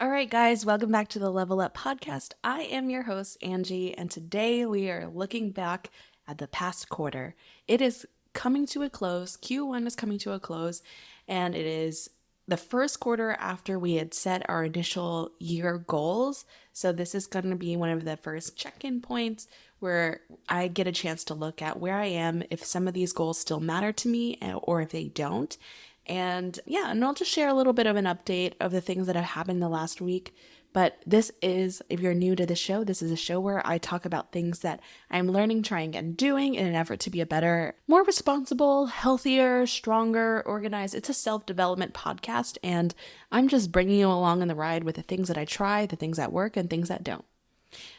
All right, guys, welcome back to the Level Up podcast. I am your host, Angie, and today we are looking back at the past quarter. It is coming to a close. Q1 is coming to a close, and it is the first quarter after we had set our initial year goals. So, this is going to be one of the first check in points where I get a chance to look at where I am, if some of these goals still matter to me, or if they don't. And I'll just share a little bit of an update of the things that have happened the last week. But this is, if you're new to the show, this is a show where I talk about things that I'm learning, trying, and doing in an effort to be a better, more responsible, healthier, stronger, organized. It's a self-development podcast, and I'm just bringing you along on the ride with the things that I try, the things that work, and things that don't.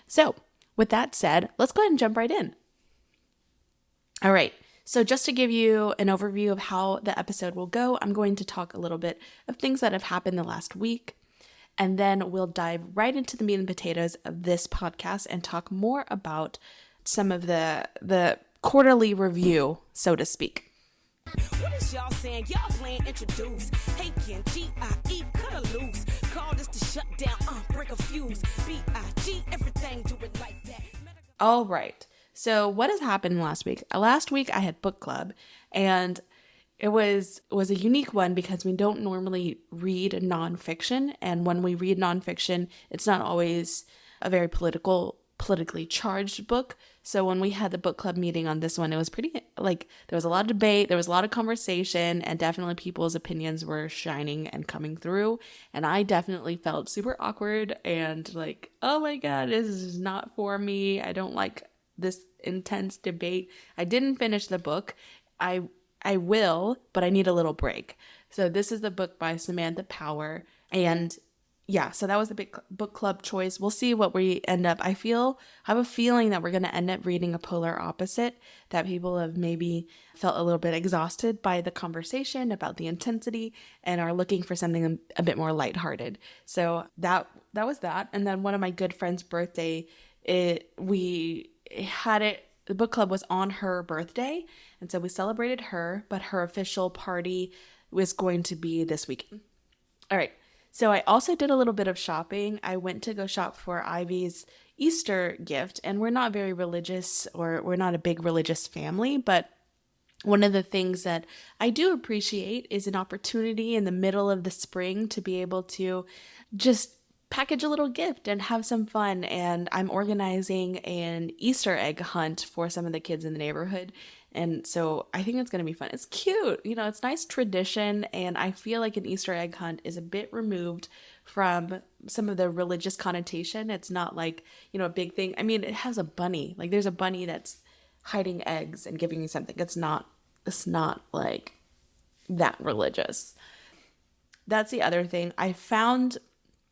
So, with that said, let's go ahead and jump right in. All right. So just to give you an overview of how the episode will go, I'm going to talk a little bit of things that have happened the last week, and then we'll dive right into the meat and potatoes of this podcast and talk more about some of the quarterly review, so to speak. What is y'all saying? Y'all playing introduce. Hey, can G-I-E, cut a loose. Call this to shut down, break a fuse. B-I-G, everything, do it like that. All right. So what has happened last week? Last week I had book club, and it was a unique one because we don't normally read nonfiction. And when we read nonfiction, it's not always a very politically charged book. So when we had the book club meeting on this one, it was pretty, there was a lot of debate, there was a lot of conversation, and definitely people's opinions were shining and coming through. And I definitely felt super awkward and like, oh my God, this is not for me. I don't like this intense debate. I didn't finish the book. I will, but I need a little break. So this is the book by Samantha Power. And so that was the big book club choice. We'll see what we end up. I have a feeling that we're going to end up reading a polar opposite, that people have maybe felt a little bit exhausted by the conversation about the intensity and are looking for something a bit more lighthearted. So that was that. And then one of my good friend's birthday, the book club was on her birthday, and so we celebrated her, but her official party was going to be this weekend. All right, so I also did a little bit of shopping. I went to go shop for Ivy's Easter gift, and we're not very religious, or we're not a big religious family, but one of the things that I do appreciate is an opportunity in the middle of the spring to be able to just package a little gift and have some fun. And I'm organizing an Easter egg hunt for some of the kids in the neighborhood. And so I think it's going to be fun. It's cute. It's nice tradition. And I feel like an Easter egg hunt is a bit removed from some of the religious connotation. It's not like, a big thing. I mean, it has a bunny. Like there's a bunny that's hiding eggs and giving you something. It's not like that religious. That's the other thing. I found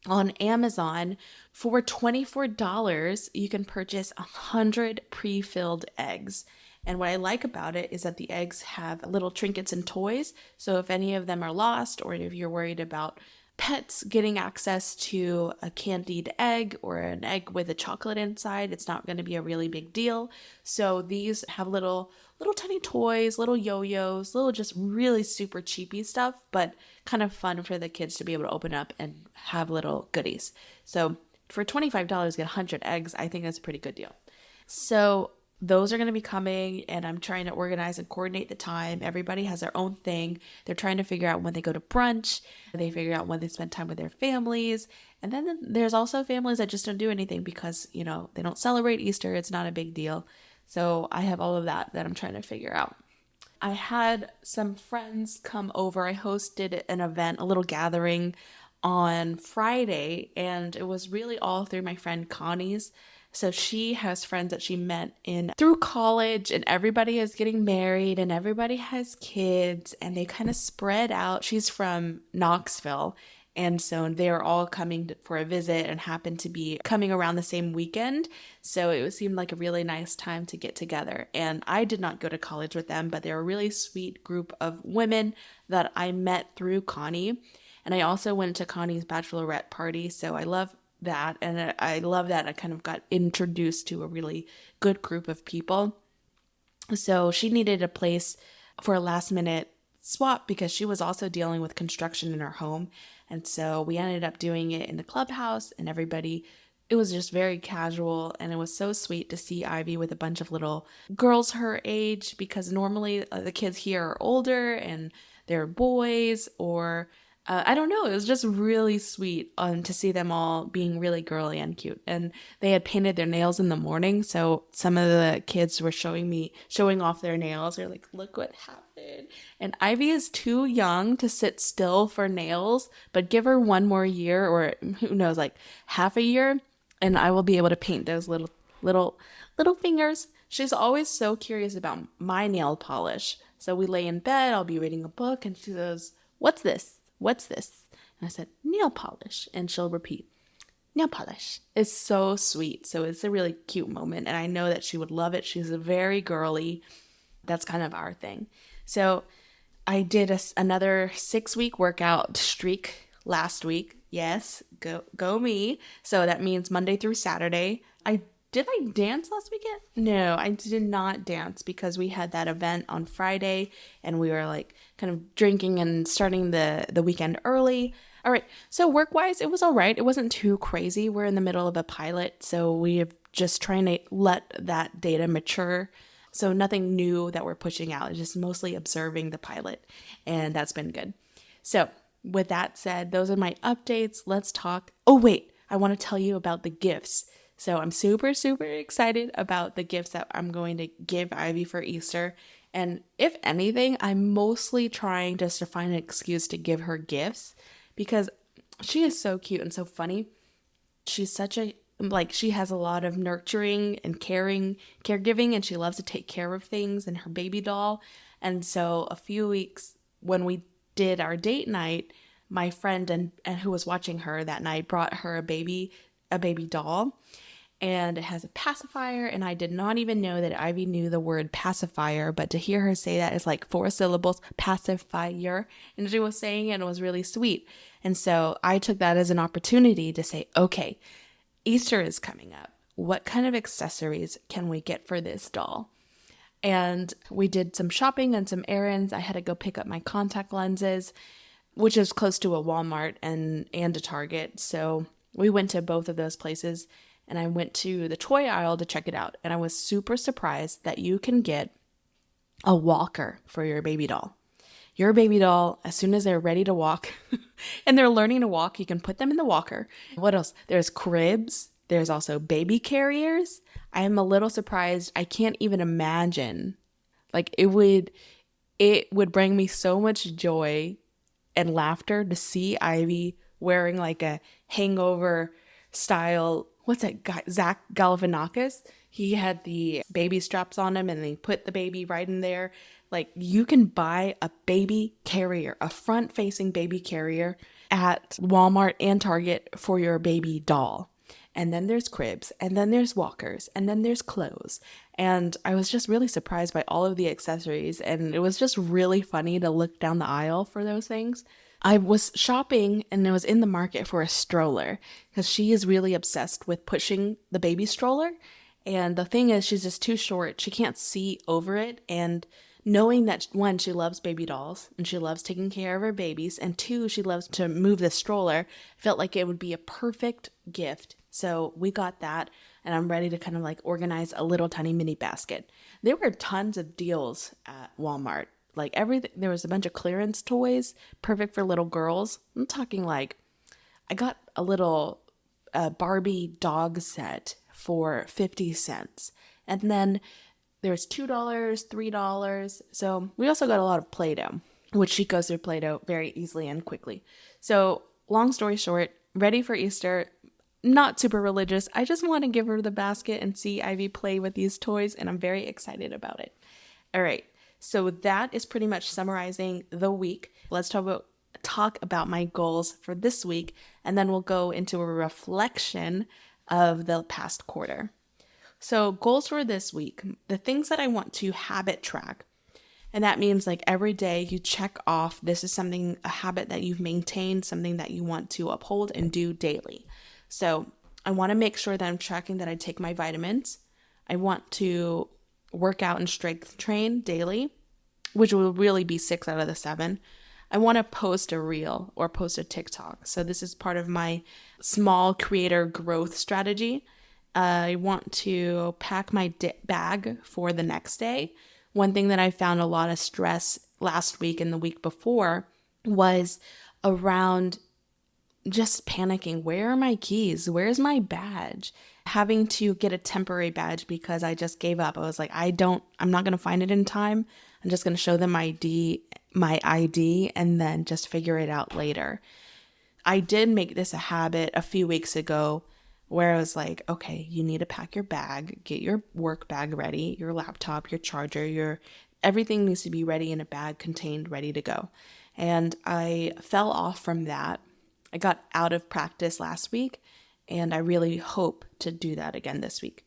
on Amazon for $24, you can purchase 100 pre-filled eggs. And what I like about it is that the eggs have little trinkets and toys. So if any of them are lost, or if you're worried about pets getting access to a candied egg or an egg with a chocolate inside, it's not going to be a really big deal. So these have little tiny toys, little yo-yos, little just really super cheapy stuff, but kind of fun for the kids to be able to open up and have little goodies. So for $25, get 100 eggs. I think that's a pretty good deal. So those are going to be coming, and I'm trying to organize and coordinate the time. Everybody has their own thing. They're trying to figure out when they go to brunch. They figure out when they spend time with their families. And then there's also families that just don't do anything because, they don't celebrate Easter. It's not a big deal. So I have all of that I'm trying to figure out. I had some friends come over. I hosted an event, a little gathering on Friday, and it was really all through my friend Connie's. So she has friends that she met through college, and everybody is getting married and everybody has kids, and they kind of spread out. She's from Knoxville, and so they're all coming for a visit and happen to be coming around the same weekend. So it seemed like a really nice time to get together. And I did not go to college with them, but they're a really sweet group of women that I met through Connie. And I also went to Connie's bachelorette party, so I love that. And I love that I kind of got introduced to a really good group of people. So she needed a place for a last minute swap because she was also dealing with construction in her home. And so we ended up doing it in the clubhouse, and everybody, it was just very casual, and it was so sweet to see Ivy with a bunch of little girls her age, because normally the kids here are older and they're boys, or I don't know. It was just really sweet to see them all being really girly and cute. And they had painted their nails in the morning, so some of the kids were showing off their nails. They're like, "Look what happened!" And Ivy is too young to sit still for nails, but give her one more year, or who knows, like half a year, and I will be able to paint those little fingers. She's always so curious about my nail polish. So we lay in bed, I'll be reading a book, and she goes, "What's this? What's this?" And I said, "Nail polish." And she'll repeat, "Nail polish." It's so sweet. So it's a really cute moment. And I know that she would love it. She's very girly. That's kind of our thing. So I did another 6-week workout streak last week. Yes, go me. So that means Monday through Saturday. Did I dance last weekend? No, I did not dance because we had that event on Friday and we were like kind of drinking and starting the weekend early. All right. So work-wise, it was all right. It wasn't too crazy. We're in the middle of a pilot, so we're just trying to let that data mature. So nothing new that we're pushing out. It's just mostly observing the pilot, and that's been good. So with that said, those are my updates. Let's talk. Oh, wait. I want to tell you about the gifts. So I'm super, super excited about the gifts that I'm going to give Ivy for Easter. And if anything, I'm mostly trying just to find an excuse to give her gifts because she is so cute and so funny. She's she has a lot of nurturing and caregiving, and she loves to take care of things and her baby doll. And so a few weeks when we did our date night, my friend and who was watching her that night brought her a baby doll. And it has a pacifier, and I did not even know that Ivy knew the word pacifier, but to hear her say that is like 4 syllables, pacifier, and she was saying it, and it was really sweet. And so I took that as an opportunity to say, okay, Easter is coming up. What kind of accessories can we get for this doll? And we did some shopping and some errands. I had to go pick up my contact lenses, which is close to a Walmart and a Target. So we went to both of those places. And I went to the toy aisle to check it out. And I was super surprised that you can get a walker for your baby doll. Your baby doll, as soon as they're ready to walk and they're learning to walk, you can put them in the walker. What else? There's cribs. There's also baby carriers. I am a little surprised. I can't even imagine. Like it would bring me so much joy and laughter to see Ivy wearing like a hangover style. What's that guy? Zach Galifianakis? He had the baby straps on him and he put the baby right in there. Like you can buy a baby carrier, a front-facing baby carrier at Walmart and Target for your baby doll. And then there's cribs, and then there's walkers, and then there's clothes. And I was just really surprised by all of the accessories, and it was just really funny to look down the aisle for those things. I was shopping and I was in the market for a stroller because she is really obsessed with pushing the baby stroller. And the thing is, she's just too short. She can't see over it. And knowing that, one, she loves baby dolls and she loves taking care of her babies. And two, she loves to move the stroller, felt like it would be a perfect gift. So we got that. And I'm ready to kind of like organize a little tiny mini basket. There were tons of deals at Walmart. Like everything, there was a bunch of clearance toys, perfect for little girls. I'm talking like, I got a little Barbie dog set for 50 cents. And then there's $2, $3. So we also got a lot of Play-Doh, which she goes through Play-Doh very easily and quickly. So long story short, ready for Easter. Not super religious. I just want to give her the basket and see Ivy play with these toys, and I'm very excited about it. All right. So that is pretty much summarizing the week. Let's talk about my goals for this week, and then we'll go into a reflection of the past quarter. So goals for this week, the things that I want to habit track. And that means like every day you check off, this is a habit that you've maintained, something that you want to uphold and do daily. So I want to make sure that I'm tracking that I take my vitamins. I want to work out and strength train daily, which will really be 6 out of the 7. I want to post a reel or post a TikTok. So this is part of my small creator growth strategy. I want to pack my bag for the next day. One thing that I found a lot of stress last week and the week before was around just panicking. Where are my keys? Where's my badge? Having to get a temporary badge because I just gave up. I was like, I'm not going to find it in time. I'm just going to show them my ID, and then just figure it out later. I did make this a habit a few weeks ago where I was like, okay, you need to pack your bag, get your work bag ready, your laptop, your charger, everything needs to be ready in a bag contained, ready to go. And I fell off from that. I got out of practice last week, and I really hope to do that again this week.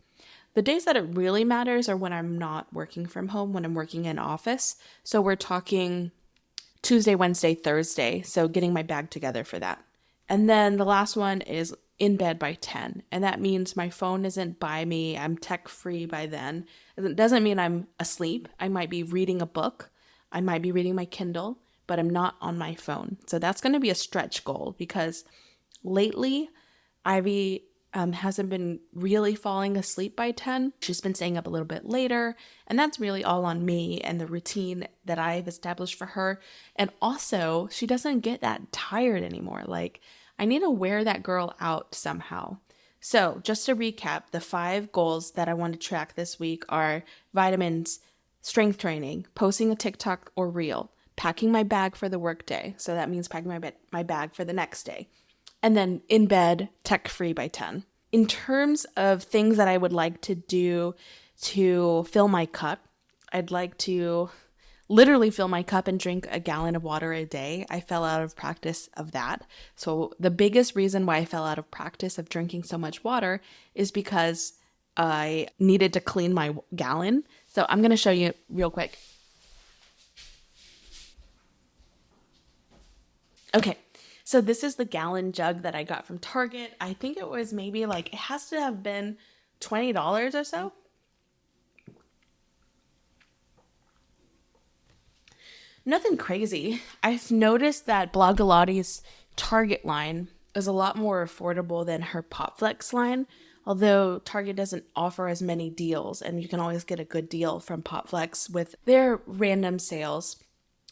The days that it really matters are when I'm not working from home, when I'm working in office. So we're talking Tuesday, Wednesday, Thursday. So getting my bag together for that. And then the last one is in bed by 10. And that means my phone isn't by me. I'm tech free by then. It doesn't mean I'm asleep. I might be reading a book. I might be reading my Kindle, but I'm not on my phone. So that's going to be a stretch goal because lately Ivy hasn't been really falling asleep by 10. She's been staying up a little bit later, and that's really all on me and the routine that I've established for her. And also, she doesn't get that tired anymore. Like, I need to wear that girl out somehow. So, just to recap, the 5 goals that I want to track this week are vitamins, strength training, posting a TikTok or reel, packing my bag for the workday. So that means packing my bag for the next day. And then in bed, tech-free by 10. In terms of things that I would like to do to fill my cup, I'd like to literally fill my cup and drink a gallon of water a day. I fell out of practice of that. So the biggest reason why I fell out of practice of drinking so much water is because I needed to clean my gallon. So I'm going to show you real quick. Okay. So this is the gallon jug that I got from Target. I think it was maybe it has to have been $20 or so. Nothing crazy. I've noticed that Blogilates Target line is a lot more affordable than her PopFlex line, although Target doesn't offer as many deals, and you can always get a good deal from PopFlex with their random sales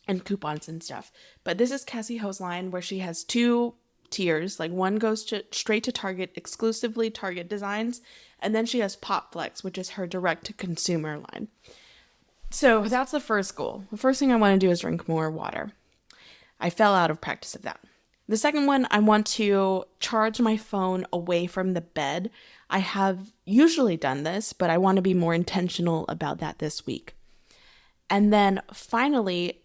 and coupons and stuff. But this is Cassie Ho's line where she has 2 tiers. One goes straight to Target, exclusively Target designs, and then she has PopFlex, which is her direct-to-consumer line. So that's the first goal. The first thing I want to do is drink more water. I fell out of practice of that. The second one, I want to charge my phone away from the bed. I have usually done this, but I want to be more intentional about that this week. And then finally,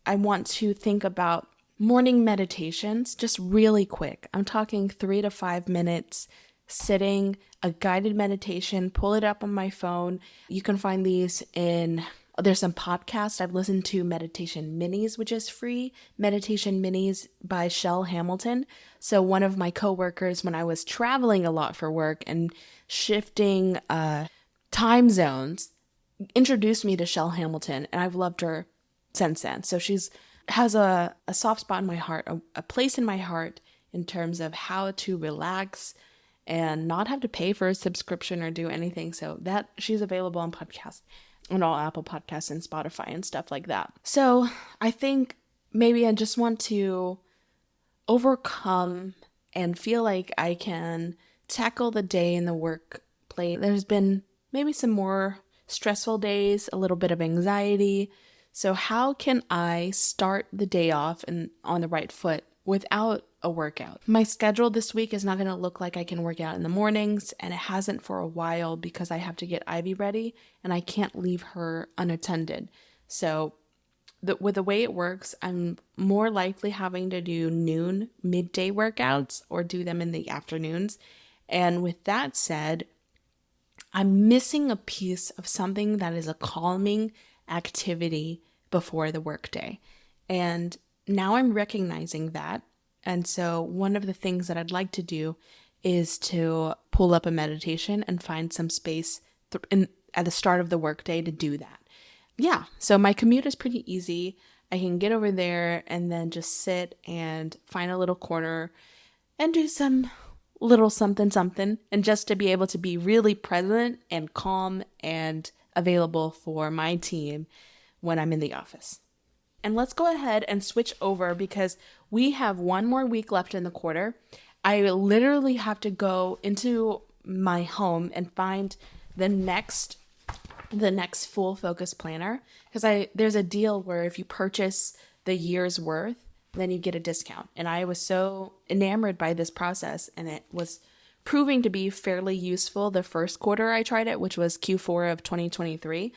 I want to think about morning meditations, just really quick. I'm talking 3 to 5 minutes, sitting, a guided meditation, pull it up on my phone. You can find these there's some podcasts. I've listened to Meditation Minis, which is free. Meditation Minis by Shell Hamilton. So one of my coworkers, when I was traveling a lot for work and shifting time zones, introduced me to Shell Hamilton, and I've loved her since then. So she's has a soft spot in my heart, a place in my heart in terms of how to relax and not have to pay for a subscription or do anything. So that she's available on podcasts, on all Apple Podcasts and Spotify and stuff like that. So I think maybe I just want to overcome and feel like I can tackle the day in the workplace. There's been maybe some more stressful days, a little bit of anxiety. So how can I start the day off and on the right foot without a workout? My schedule this week is not going to look like I can work out in the mornings, and it hasn't for a while because I have to get Ivy ready and I can't leave her unattended. So with the way it works, I'm more likely having to do noon, midday workouts or do them in the afternoons. And with that said, I'm missing a piece of something that is a calming activity before the workday. And now I'm recognizing that. And so one of the things that I'd like to do is to pull up a meditation and find some space at the start of the workday to do that. Yeah, so my commute is pretty easy. I can get over there and then just sit and find a little corner and do some little something something, and just to be able to be really present and calm and available for my team when I'm in the office. And let's go ahead and switch over because we have one more week left in the quarter. I literally have to go into my home and find the next full focus planner, because there's a deal where if you purchase the year's worth, then you get a discount. And I was so enamored by this process, and it was proving to be fairly useful the first quarter I tried it, which was Q4 of 2023,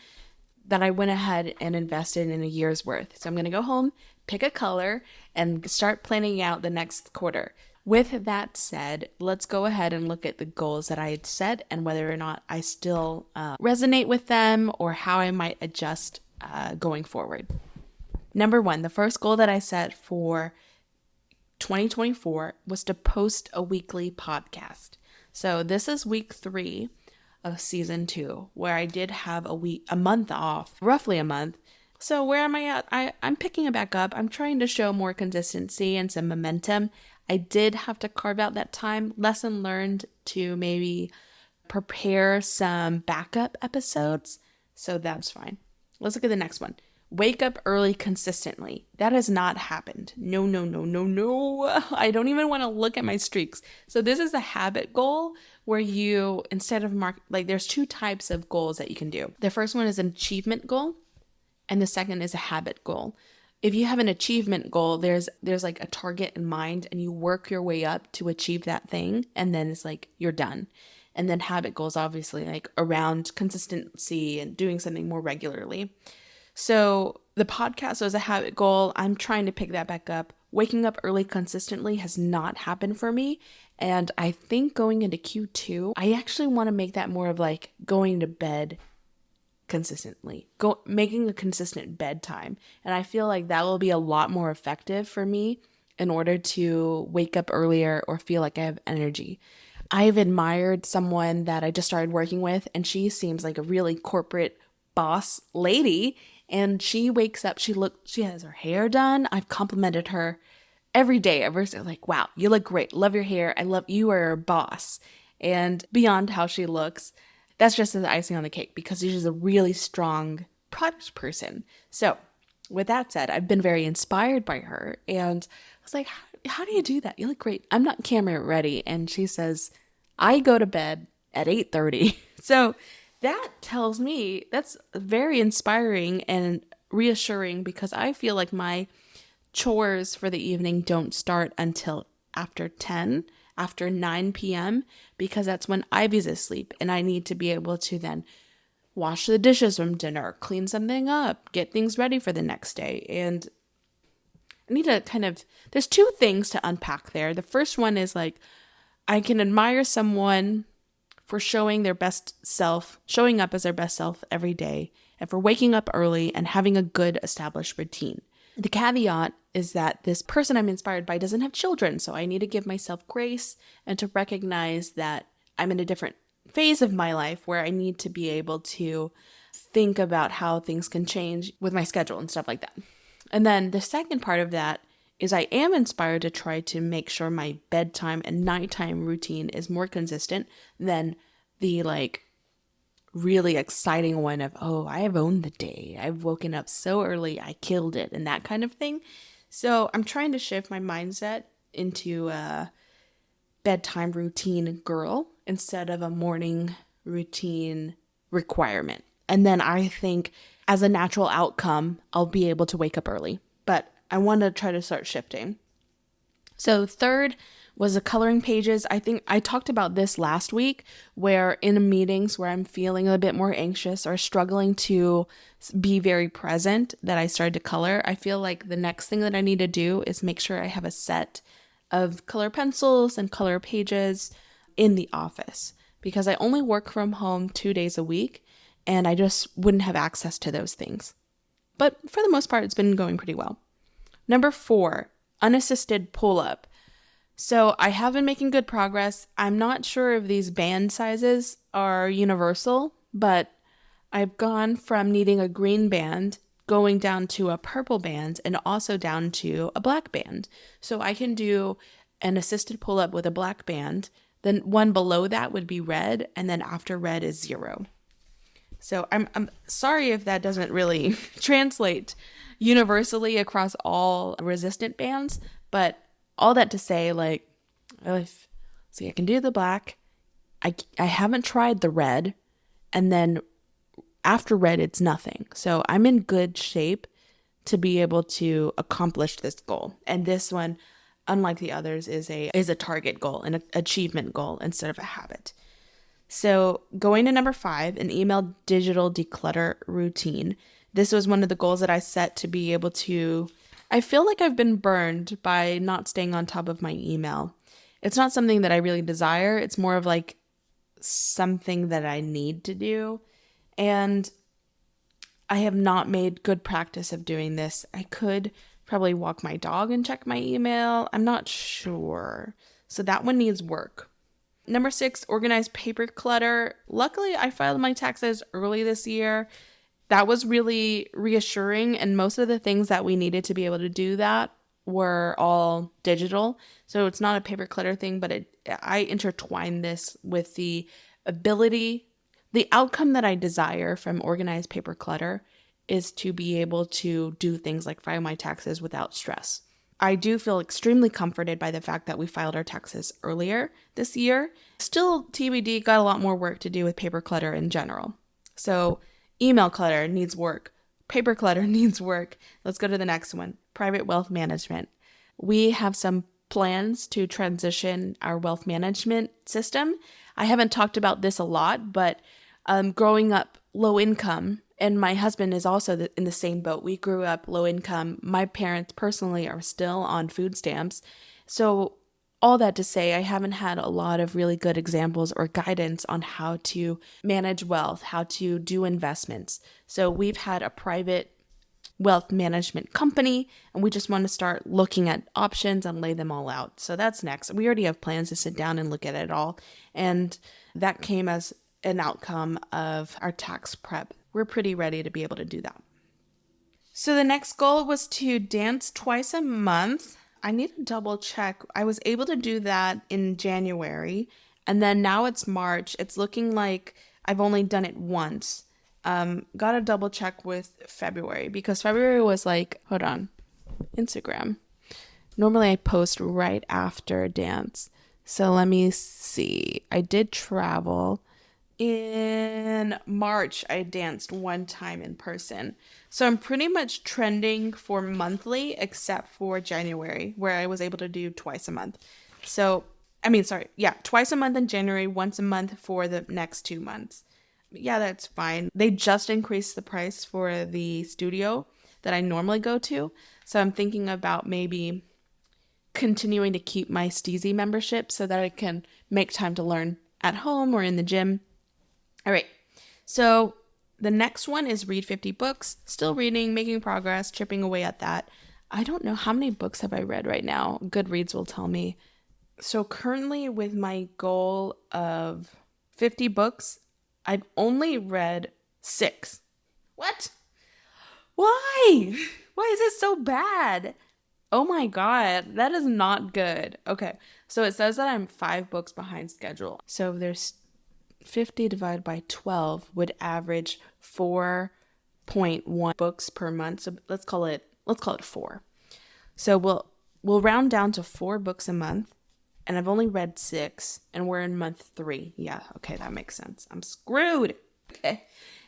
that I went ahead and invested in a year's worth. So I'm going to go home, pick a color, and start planning out the next quarter. With that said, let's go ahead and look at the goals that I had set and whether or not I still resonate with them or how I might adjust going forward. Number 1, the first goal that I set for 2024 was to post a weekly podcast. So this is week 3 of season 2, where I did have a month off, roughly a month. So where am I at? I'm picking it back up. I'm trying to show more consistency and some momentum. I did have to carve out that time. Lesson learned to maybe prepare some backup episodes. So that's fine. Let's look at the next one. Wake up early consistently. That has not happened. No. I don't even want to look at my streaks. So this is a habit goal where you, instead of there's 2 types of goals that you can do. The first one is an achievement goal, and the second is a habit goal. If you have an achievement goal, there's like a target in mind, and you work your way up to achieve that thing, and then it's like you're done. And then habit goals, obviously, like around consistency and doing something more regularly. So the podcast was a habit goal. I'm trying to pick that back up. Waking up early consistently has not happened for me. And I think going into Q2, I actually want to make that more of like going to bed consistently, making a consistent bedtime. And I feel like that will be a lot more effective for me in order to wake up earlier or feel like I have energy. I've admired someone that I just started working with, and she seems like a really corporate boss lady. And she wakes up, she has her hair done. I've complimented her every day ever since, like, wow, you look great. Love your hair. I love you are a boss. And beyond how she looks, that's just the icing on the cake because she's a really strong product person. So with that said, I've been very inspired by her. And I was like, how do you do that? You look great. I'm not camera ready. And she says, I go to bed at 8:30. So that tells me that's very inspiring and reassuring because I feel like my chores for the evening don't start until after 9 p.m. because that's when Ivy's asleep and I need to be able to then wash the dishes from dinner, clean something up, get things ready for the next day. And I need to there's 2 things to unpack there. The first one is like, I can admire someone for showing up as their best self every day, and for waking up early and having a good established routine. The caveat is that this person I'm inspired by doesn't have children, so I need to give myself grace and to recognize that I'm in a different phase of my life where I need to be able to think about how things can change with my schedule and stuff like that. And then the second part of that is I am inspired to try to make sure my bedtime and nighttime routine is more consistent than the really exciting one of, oh, I have owned the day. I've woken up so early, I killed it, and that kind of thing. So I'm trying to shift my mindset into a bedtime routine girl instead of a morning routine requirement. And then I think as a natural outcome, I'll be able to wake up early. But I want to try to start shifting. So third was the coloring pages. I think I talked about this last week where in meetings where I'm feeling a bit more anxious or struggling to be very present that I started to color. I feel like the next thing that I need to do is make sure I have a set of color pencils and color pages in the office because I only work from home 2 days a week and I just wouldn't have access to those things. But for the most part, it's been going pretty well. Number 4, unassisted pull-up. So I have been making good progress. I'm not sure if these band sizes are universal, but I've gone from needing a green band going down to a purple band and also down to a black band. So I can do an assisted pull-up with a black band. Then one below that would be red, and then after red is 0. So I'm sorry if that doesn't really translate universally across all resistant bands, but all that to say, like, see, I can do the black. I haven't tried the red, and then after red, it's nothing. So I'm in good shape to be able to accomplish this goal. And this one, unlike the others, is a target goal, an achievement goal instead of a habit. So going to number 5, an email digital declutter routine. This was one of the goals that I set to be able to, I feel like I've been burned by not staying on top of my email. It's not something that I really desire. It's more of like something that I need to do. And I have not made good practice of doing this. I could probably walk my dog and check my email. I'm not sure. So that one needs work. Number 6, organize paper clutter. Luckily, I filed my taxes early this year. That was really reassuring, and most of the things that we needed to be able to do that were all digital. So it's not a paper clutter thing, but I intertwine this with the ability, the outcome that I desire from organized paper clutter is to be able to do things like file my taxes without stress. I do feel extremely comforted by the fact that we filed our taxes earlier this year. Still, TBD, got a lot more work to do with paper clutter in general. So email clutter needs work. Paper clutter needs work. Let's go to the next one, private wealth management. We have some plans to transition our wealth management system. I haven't talked about this a lot, but growing up low income, and my husband is also in the same boat. We grew up low income. My parents personally are still on food stamps. So all that to say, I haven't had a lot of really good examples or guidance on how to manage wealth, how to do investments. So we've had a private wealth management company, and we just want to start looking at options and lay them all out. So that's next. We already have plans to sit down and look at it all. And that came as an outcome of our tax prep. We're pretty ready to be able to do that. So the next goal was to dance twice a month. I need to double check. I was able to do that in January, and then now it's March. It's looking like I've only done it once. Gotta double check with February, because February was like, hold on, Instagram. Normally I post right after dance. So let me see. I did travel. In March, I danced one time in person. So I'm pretty much trending for monthly, except for January, where I was able to do twice a month. Twice a month in January, once a month for the next 2 months. Yeah, that's fine. They just increased the price for the studio that I normally go to. So I'm thinking about maybe continuing to keep my Steezy membership so that I can make time to learn at home or in the gym. All right, so the next one is read 50 books. Still reading, making progress, chipping away at that. I don't know how many books have I read right now. Goodreads will tell me. So currently with my goal of 50 books, I've only read 6. What? Why? Why is it so bad? Oh my God, that is not good. Okay, so it says that I'm 5 books behind schedule. So there's 50 divided by 12 would average 4.1 books per month. So let's call it 4. So we'll round down to 4 books a month, and I've only read 6, and we're in month 3. Yeah, okay, that makes sense. I'm screwed. Okay.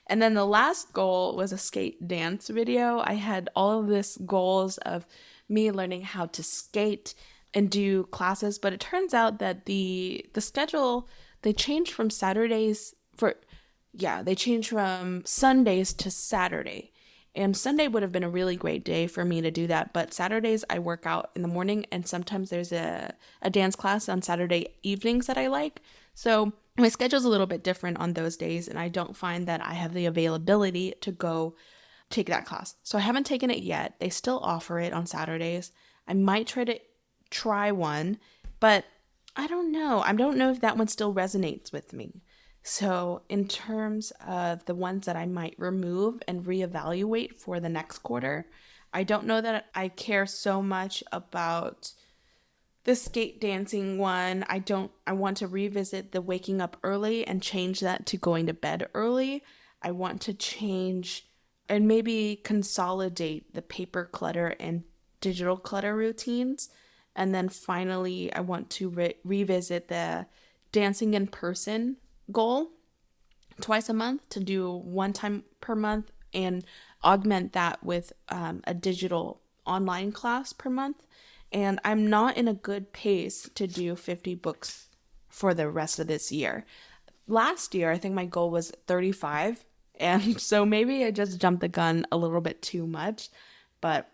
And then the last goal was a skate dance video. I had all of this goals of me learning how to skate and do classes, but it turns out that the schedule, they changed from Sundays to Saturday. And Sunday would have been a really great day for me to do that. But Saturdays I work out in the morning, and sometimes there's a dance class on Saturday evenings that I like. So my schedule's a little bit different on those days, and I don't find that I have the availability to go take that class. So I haven't taken it yet. They still offer it on Saturdays. I might try one, but I don't know. I don't know if that one still resonates with me. So, in terms of the ones that I might remove and reevaluate for the next quarter, I don't know that I care so much about the skate dancing one. I want to revisit the waking up early and change that to going to bed early. I want to change and maybe consolidate the paper clutter and digital clutter routines. And then finally, I want to revisit the dancing in person goal twice a month to do one time per month and augment that with a digital online class per month. And I'm not in a good pace to do 50 books for the rest of this year. Last year, I think my goal was 35. And so maybe I just jumped the gun a little bit too much, but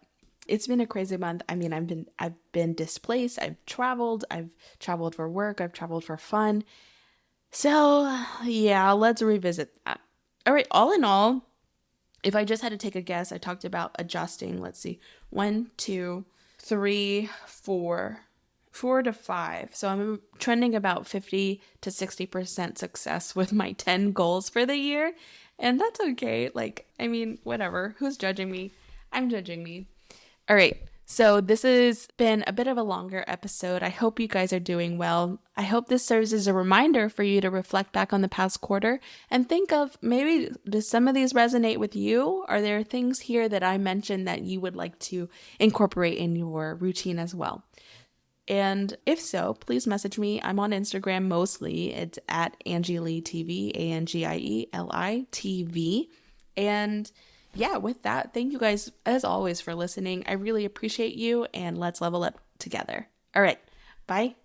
it's been a crazy month. I mean, I've been displaced, I've traveled for work, I've traveled for fun. So, yeah, let's revisit that. All right, all in all, if I just had to take a guess, I talked about adjusting, let's see, 1, 2, 3, 4 to 5. So I'm trending about 50 to 60% success with my 10 goals for the year. And that's okay. Like, I mean, whatever. Who's judging me? I'm judging me. All right. So this has been a bit of a longer episode. I hope you guys are doing well. I hope this serves as a reminder for you to reflect back on the past quarter and think of maybe does some of these resonate with you? Are there things here that I mentioned that you would like to incorporate in your routine as well? And if so, please message me. I'm on Instagram mostly. It's at Angie Lee TV, ANGIELI TV. And yeah, with that, thank you guys as always for listening. I really appreciate you, and let's level up together. All right, bye.